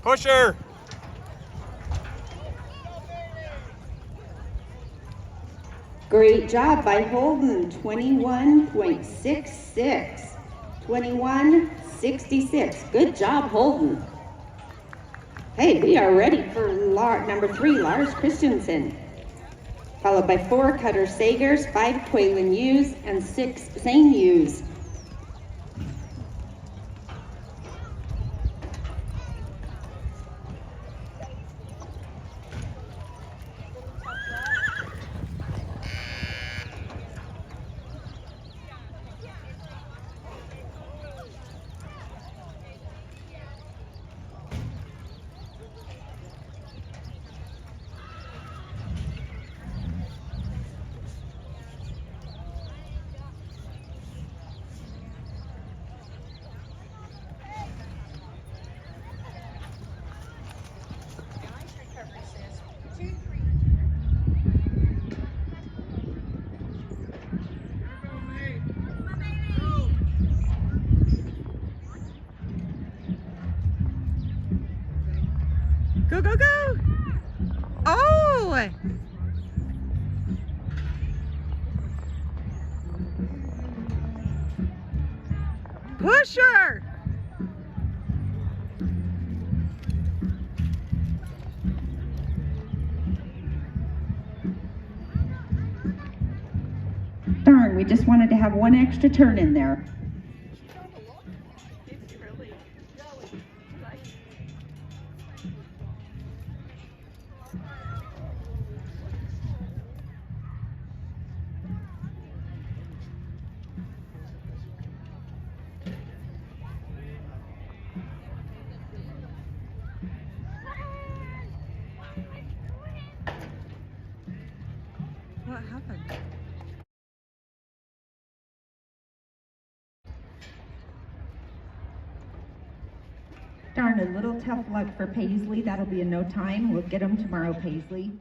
Push her. Great job by Holden, 21.66. 21.66. Good job, Holden. Hey, we are ready for number 3, Lars Christensen. Followed by 4, Cutter Sagers, 5, Quaylen Hughes, and 6, Zane Hughes. Go, go, go! Oh! Push her! Darn, we just wanted to have one extra turn in there. What happened? Darn, a little tough luck for Paisley. That'll be in no time. We'll get them tomorrow, Paisley.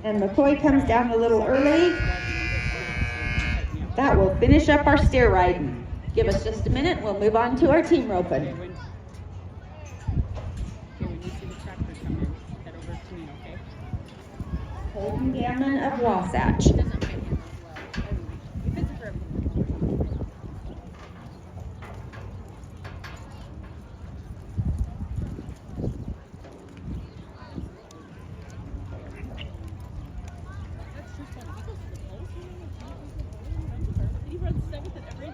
And McCoy comes down a little early. That will finish up our steer riding. Give us just a minute, we'll move on to our team roping. Okay, when you see the tractor come in, head over to me, okay? Holden Gammon of Wasatch. It doesn't fit him as well. If it's for everyone. He runs 7th at everything.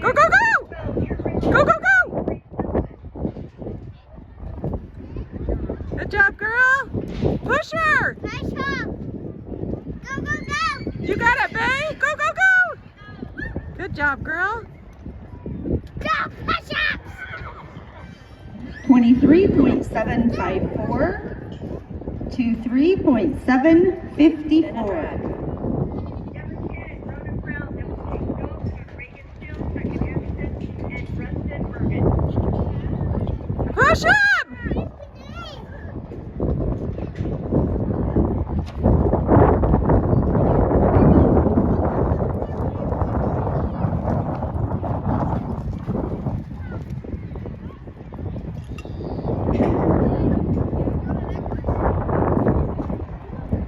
Go, go, go! Go, go, go! Good job, girl! Push her! Push her! Go, go, go! You got it, Bay! Go, go, go! Good job, girl! Go, push-ups! 23.754 to 3.754. Push him!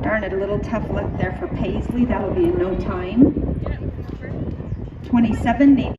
Darn it, a little tough luck there for Paisley. That'll be in no time. 27.